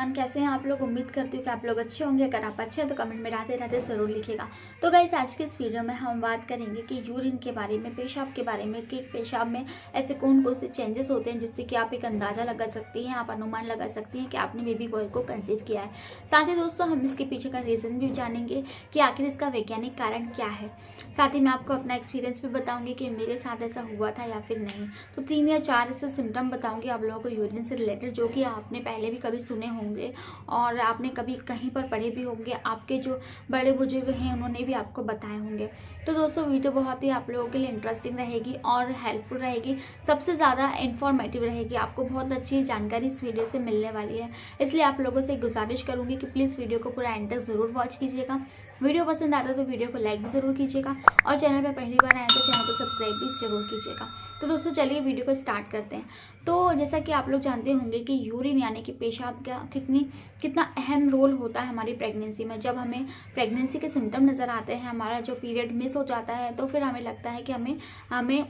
Everyone, कैसे हैं आप लोग। उम्मीद करती हूँ कि आप लोग अच्छे होंगे। अगर आप अच्छे हैं तो कमेंट में राधे राधे ज़रूर लिखिएगा। तो गाइस, आज के इस वीडियो में हम बात करेंगे कि यूरिन के बारे में, पेशाब के बारे में, कि पेशाब में ऐसे कौन कौन से चेंजेस होते हैं जिससे कि आप एक अंदाज़ा लगा सकती हैं, आप अनुमान लगा सकती हैं कि आपने बेबी बॉय को कंसीव किया है। साथ ही दोस्तों, हम इसके पीछे का रीज़न भी जानेंगे कि आखिर इसका वैज्ञानिक कारण क्या है। साथ ही मैं आपको अपना एक्सपीरियंस भी बताऊँगी कि मेरे साथ ऐसा हुआ था या फिर नहीं। तो 3 या 4 ऐसे सिम्टम बताऊँगी आप लोगों को यूरिन से रिलेटेड, जो कि आपने पहले भी कभी सुने होंगे और आपने कभी कहीं पर पढ़े भी होंगे। आपके जो बड़े बुजुर्ग हैं उन्होंने भी आपको बताए होंगे। तो दोस्तों, वीडियो बहुत ही आप लोगों के लिए इंटरेस्टिंग रहेगी और हेल्पफुल रहेगी, सबसे ज़्यादा इन्फॉर्मेटिव रहेगी। आपको बहुत अच्छी जानकारी इस वीडियो से मिलने वाली है, इसलिए आप लोगों से गुजारिश करूँगी कि प्लीज़ वीडियो को पूरा एंड तक ज़रूर वॉच कीजिएगा। वीडियो पसंद आता तो वीडियो को लाइक भी ज़रूर कीजिएगा और चैनल पर पहली बार आए तो चैनल को सब्सक्राइब भी ज़रूर कीजिएगा। तो दोस्तों, चलिए वीडियो को स्टार्ट करते हैं। तो जैसा कि आप लोग जानते होंगे कि यूरिन यानी कि पेशाब का कितना अहम रोल होता है हमारी प्रेगनेंसी में। जब हमें प्रेगनेंसी के सिम्टम नज़र आते हैं, हमारा जो पीरियड मिस हो जाता है, तो फिर हमें लगता है कि हमें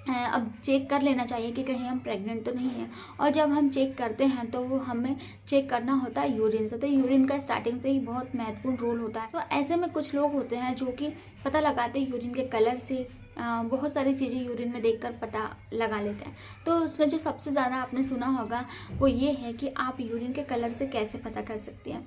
अब चेक कर लेना चाहिए कि कहीं हम प्रेग्नेंट तो नहीं हैं। और जब हम चेक करते हैं तो वो हमें चेक करना होता है यूरिन से। तो यूरिन का स्टार्टिंग से ही बहुत महत्वपूर्ण रोल होता है। तो ऐसे में कुछ लोग होते हैं जो कि पता लगाते हैं यूरिन के कलर से, बहुत सारी चीज़ें यूरिन में देखकर पता लगा लेते हैं। तो उसमें जो सबसे ज़्यादा आपने सुना होगा वो ये है कि आप यूरिन के कलर से कैसे पता कर सकती हैं।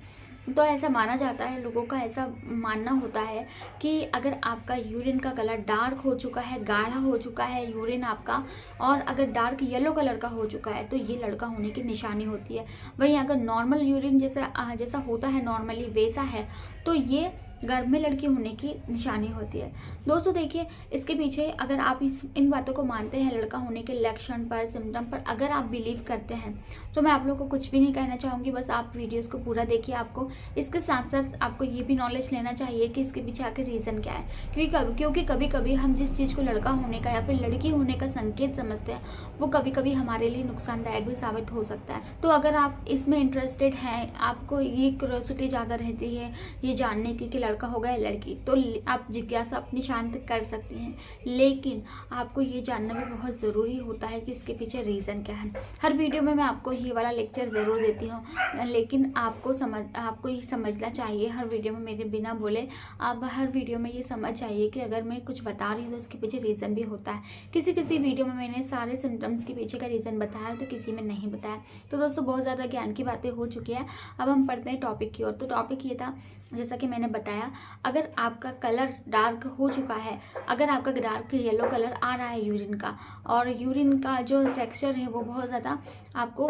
तो ऐसा माना जाता है, लोगों का ऐसा मानना होता है कि अगर आपका यूरिन का कलर डार्क हो चुका है, गाढ़ा हो चुका है यूरिन आपका, और अगर डार्क येलो कलर का हो चुका है तो ये लड़का होने की निशानी होती है। वहीं अगर नॉर्मल यूरिन जैसा होता है नॉर्मली वैसा है तो ये गर्भ में लड़की होने की निशानी होती है। दोस्तों देखिए, इसके पीछे अगर आप इन बातों को मानते हैं, लड़का होने के लक्षण पर, सिम्टम पर अगर आप बिलीव करते हैं, तो मैं आप लोगों को कुछ भी नहीं कहना चाहूँगी। बस आप वीडियोस को पूरा देखिए। आपको इसके साथ साथ आपको ये भी नॉलेज लेना चाहिए कि इसके पीछे आखिर रीज़न क्या है। क्योंकि कभी कभी हम जिस चीज़ को लड़का होने का या फिर लड़की होने का संकेत समझते हैं, वो कभी कभी हमारे लिए नुकसानदायक भी साबित हो सकता है। तो अगर आप इसमें इंटरेस्टेड हैं, आपको ये क्यूरियोसिटी ज़्यादा रहती है ये जानने की लड़का होगा या लड़की, तो आप जिज्ञासा अपनी शांत कर सकती हैं। लेकिन आपको ये जानना भी बहुत ज़रूरी होता है कि इसके पीछे रीज़न क्या है। हर वीडियो में मैं आपको ये वाला लेक्चर ज़रूर देती हूँ, लेकिन आपको ये समझना चाहिए, हर वीडियो में मेरे बिना बोले आप हर वीडियो में ये समझ चाहिए कि अगर मैं कुछ बता रही हूँ तो इसके पीछे रीज़न भी होता है। किसी वीडियो में मैंने सारे सिम्टम्स के पीछे का रीज़न बताया तो किसी में नहीं बताया। तो दोस्तों, बहुत ज़्यादा ज्ञान की बातें हो चुकी है। अब हम पढ़ते हैं टॉपिक की ओर। तो टॉपिक ये था, जैसा कि मैंने बताया, अगर आपका कलर डार्क हो चुका है, अगर आपका डार्क येलो कलर आ रहा है यूरिन का, और यूरिन का जो टेक्सचर है वो बहुत ज़्यादा आपको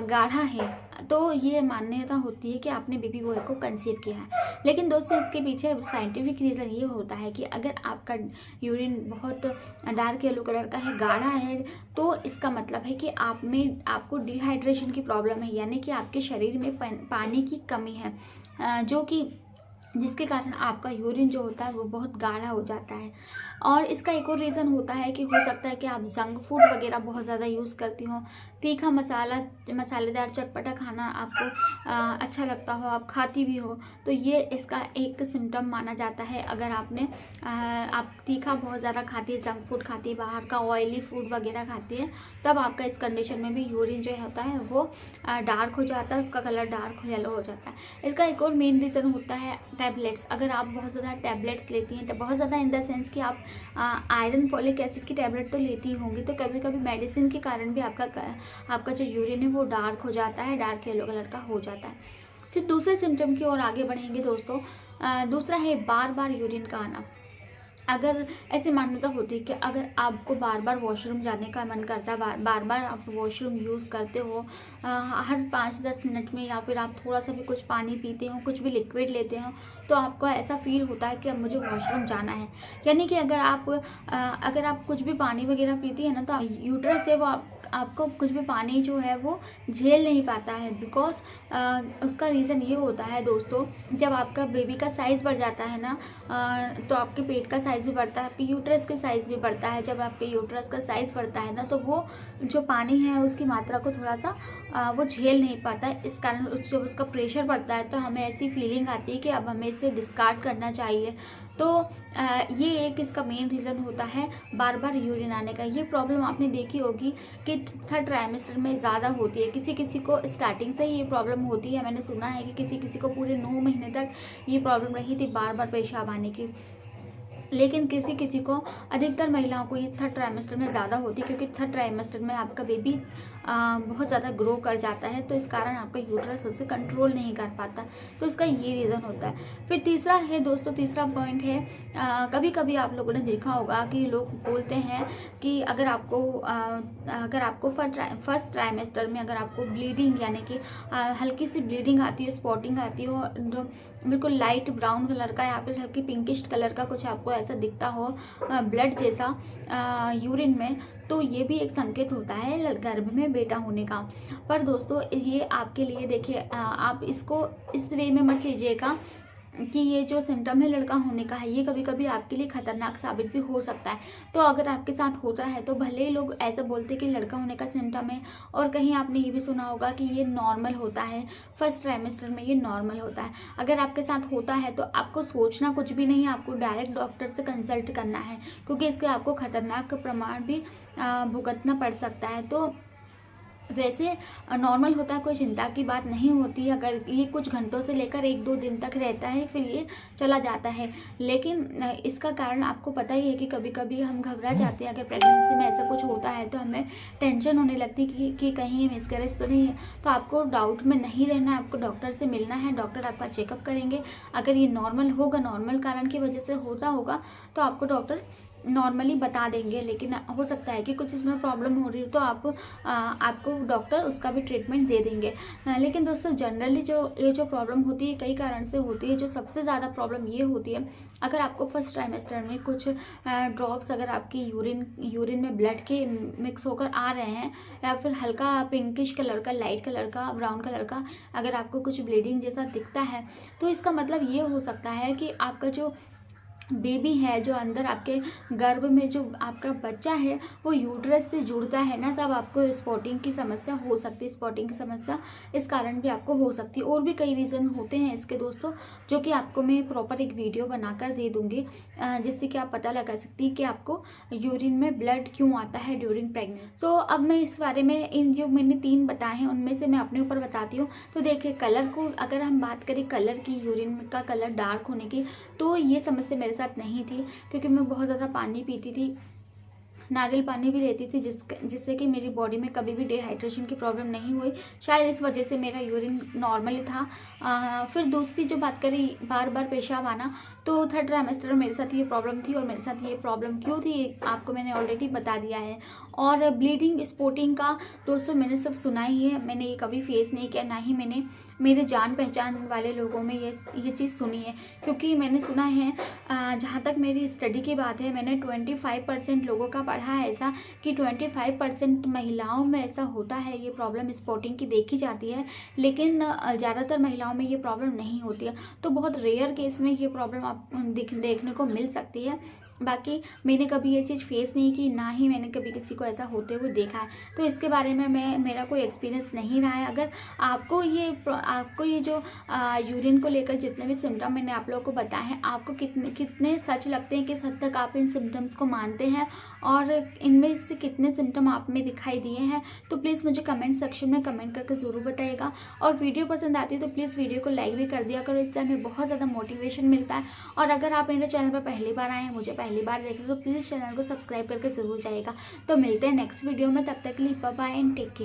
गाढ़ा है, तो ये मान्यता होती है कि आपने बेबी बॉय को कंसीव किया है। लेकिन दोस्तों, इसके पीछे साइंटिफिक रीज़न ये होता है कि अगर आपका यूरिन बहुत डार्क येलो कलर का है, गाढ़ा है, तो इसका मतलब है कि आपको डिहाइड्रेशन की प्रॉब्लम है, यानी कि आपके शरीर में पानी की कमी है, जिसके कारण आपका यूरिन जो होता है वो बहुत गाढ़ा हो जाता है। और इसका एक और रीज़न होता है कि हो सकता है कि आप जंक फूड वगैरह बहुत ज़्यादा यूज़ करती हो, तीखा मसालेदार चटपटा खाना आपको अच्छा लगता हो, आप खाती भी हो, तो ये इसका एक सिम्टम माना जाता है। अगर आप तीखा बहुत ज़्यादा खाती है, जंक फूड खाती है, बाहर का ऑयली फूड वगैरह खाती है, तब आपका इस कंडीशन में भी यूरिन जो होता है वो डार्क हो जाता है, उसका कलर डार्क येलो हो जाता है। इसका एक और मेन रीज़न होता है टैबलेट्स। अगर आप बहुत ज़्यादा टैबलेट्स लेती हैं, तो बहुत ज़्यादा इन द सेंस कि आप आयरन फॉलिक एसिड की टैबलेट तो लेती ही होंगी, तो कभी कभी मेडिसिन के कारण भी आपका जो यूरिन है वो डार्क हो जाता है, डार्क येलो कलर का हो जाता है। फिर दूसरे सिम्टम की ओर आगे बढ़ेंगे दोस्तों। दूसरा है बार बार यूरिन का आना। अगर ऐसी मान्यता होती है कि अगर आपको बार बार वॉशरूम जाने का मन करता है, बार बार आप वॉशरूम यूज़ करते हो, हर 5-10 मिनट में, या फिर आप थोड़ा सा भी कुछ पानी पीते हो, कुछ भी लिक्विड लेते हो, तो आपको ऐसा फील होता है कि अब मुझे वॉशरूम जाना है। यानी कि अगर आप कुछ भी पानी वगैरह पीती है ना, तो यूट्रस है वो आपको कुछ भी पानी जो है वो झेल नहीं पाता है। बिकॉज उसका रीज़न ये होता है दोस्तों, जब आपका बेबी का साइज़ बढ़ जाता है ना, तो आपके पेट का साइज़ भी बढ़ता है, आपके यूट्रस का साइज़ भी बढ़ता है। जब आपके यूट्रस का साइज़ बढ़ता है ना, तो वो जो पानी है उसकी मात्रा को थोड़ा सा वो झेल नहीं पाता है। इस कारण जब उसका प्रेशर बढ़ता है तो हमें ऐसी फीलिंग आती है कि अब हमें इसे डिस्कार्ड करना चाहिए। तो ये एक इसका मेन रीज़न होता है बार बार यूरिन आने का। ये प्रॉब्लम आपने देखी होगी कि थर्ड ट्राइमेस्टर में ज़्यादा होती है। किसी किसी को स्टार्टिंग से ही ये प्रॉब्लम होती है। मैंने सुना है कि किसी किसी को पूरे 9 महीने तक ये प्रॉब्लम रही थी, बार बार पेशाब आने की। लेकिन किसी किसी को, अधिकतर महिलाओं को ये थर्ड ट्राइमेस्टर में ज़्यादा होती है, क्योंकि थर्ड ट्राइमेस्टर में आपका बेबी बहुत ज़्यादा ग्रो कर जाता है, तो इस कारण आपका यूट्रस उसे कंट्रोल नहीं कर पाता। तो इसका ये रीज़न होता है। फिर तीसरा है दोस्तों, तीसरा पॉइंट है, कभी कभी आप लोगों ने देखा होगा कि लोग बोलते हैं कि अगर आपको फर्स्ट ट्राइमेस्टर में अगर आपको ब्लीडिंग यानी कि हल्की सी ब्लीडिंग आती हो, स्पॉटिंग आती हो, बिल्कुल लाइट ब्राउन कलर का या फिर हल्की पिंकिश कलर का कुछ आपको ऐसा दिखता हो ब्लड जैसा यूरिन में, तो ये भी एक संकेत होता है गर्भ में बेटा होने का। पर दोस्तों ये आपके लिए, देखिए आप इसको इस वे में मत लीजिएगा कि ये जो सिम्टम है लड़का होने का है, ये कभी कभी आपके लिए खतरनाक साबित भी हो सकता है। तो अगर आपके साथ होता है तो भले ही लोग ऐसा बोलते हैं कि लड़का होने का सिम्टम है, और कहीं आपने ये भी सुना होगा कि ये नॉर्मल होता है, फर्स्ट ट्राइमेस्टर में ये नॉर्मल होता है। अगर आपके साथ होता है तो आपको सोचना कुछ भी नहीं है, आपको डायरेक्ट डॉक्टर से कंसल्ट करना है, क्योंकि इसके आपको खतरनाक प्रमाण भी भुगतना पड़ सकता है। तो वैसे नॉर्मल होता है, कोई चिंता की बात नहीं होती है। अगर ये कुछ घंटों से लेकर 1-2 दिन तक रहता है, फिर ये चला जाता है। लेकिन इसका कारण आपको पता ही है कि कभी कभी हम घबरा जाते हैं। अगर प्रेगनेंसी में ऐसा कुछ होता है तो हमें टेंशन होने लगती है कि कहीं ये मिसकैरेज तो नहीं है। तो आपको डाउट में नहीं रहना है, आपको डॉक्टर से मिलना है, डॉक्टर आपका चेकअप करेंगे। अगर ये नॉर्मल होगा, नॉर्मल कारण की वजह से होता होगा, तो आपको डॉक्टर नॉर्मली बता देंगे। लेकिन हो सकता है कि कुछ इसमें प्रॉब्लम हो रही हो, तो आपको डॉक्टर उसका भी ट्रीटमेंट दे देंगे। लेकिन दोस्तों जनरली ये जो प्रॉब्लम होती है कई कारण से होती है। जो सबसे ज़्यादा प्रॉब्लम ये होती है, अगर आपको फर्स्ट ट्राइमेस्टर में कुछ ड्रॉप्स अगर आपकी यूरिन में ब्लड के मिक्स होकर आ रहे हैं, या फिर हल्का पिंकिश कलर का, लाइट कलर का, ब्राउन कलर का अगर आपको कुछ ब्लीडिंग जैसा दिखता है, तो इसका मतलब ये हो सकता है कि आपका जो बेबी है, जो अंदर आपके गर्भ में जो आपका बच्चा है, वो यूट्रस से जुड़ता है ना, तब आपको स्पॉटिंग की समस्या हो सकती है। स्पॉटिंग की समस्या इस कारण भी आपको हो सकती है। और भी कई रीज़न होते हैं इसके दोस्तों, जो कि आपको मैं प्रॉपर एक वीडियो बनाकर दे दूँगी, जिससे कि आप पता लगा सकती है कि आपको यूरिन में ब्लड क्यों आता है ड्यूरिंग प्रेगनेंसी। सो अब मैं इस बारे में, इन जो मैंने 3 बताए हैं उनमें से मैं अपने ऊपर बताती हूँ। तो देखिए, कलर को अगर हम बात करें, कलर की, यूरिन का कलर डार्क होने की, तो ये समस्या मेरे साथ नहीं थी, क्योंकि मैं बहुत ज़्यादा पानी पीती थी, नारियल पानी भी लेती थी, जिससे कि मेरी बॉडी में कभी भी डिहाइड्रेशन की प्रॉब्लम नहीं हुई। शायद इस वजह से मेरा यूरिन नॉर्मल ही था। फिर दूसरी जो बात करी, बार बार पेशाब आना, तो थर्ड ट्राइमेस्टर में मेरे साथ ये प्रॉब्लम थी, और मेरे साथ ये प्रॉब्लम क्यों थी आपको मैंने ऑलरेडी बता दिया है। और ब्लीडिंग, स्पॉटिंग का दोस्तों मैंने सब सुना ही है, मैंने ये कभी फेस नहीं किया, ना ही मैंने मेरे जान पहचान वाले लोगों में ये चीज़ सुनी है। क्योंकि मैंने सुना है, जहाँ तक मेरी स्टडी की बात है, मैंने 25% लोगों का पढ़ा है ऐसा कि 25% महिलाओं में ऐसा होता है, ये प्रॉब्लम स्पॉटिंग की देखी जाती है। लेकिन ज़्यादातर महिलाओं में ये प्रॉब्लम नहीं होती है। तो बहुत रेयर केस में ये प्रॉब्लम आप देखने को मिल सकती है। बाकी मैंने कभी ये चीज़ फेस नहीं की, ना ही मैंने कभी किसी को ऐसा होते हुए देखा है। तो इसके बारे में मेरा कोई एक्सपीरियंस नहीं रहा है। अगर आपको ये जो यूरिन को लेकर जितने भी सिम्टम मैंने आप लोगों को बताए हैं, आपको कितने सच लगते हैं, किस हद तक आप इन सिम्टम्स को मानते हैं, और इनमें से कितने सिम्टम आप में दिखाई दिए हैं, तो प्लीज़ मुझे कमेंट सेक्शन में कमेंट करके ज़रूर बताइएगा। और वीडियो पसंद आती है तो प्लीज़ वीडियो को लाइक भी कर दिया करो, इससे हमें बहुत ज़्यादा मोटिवेशन मिलता है। और अगर आप मेरे चैनल पर पहली बार आए हैं, मुझे पहली बार देख रहे हो, तो प्लीज़ चैनल को सब्सक्राइब करके ज़रूर जाइएगा। तो मिलते हैं नेक्स्ट वीडियो में, तब तक के लिए bye bye and take care.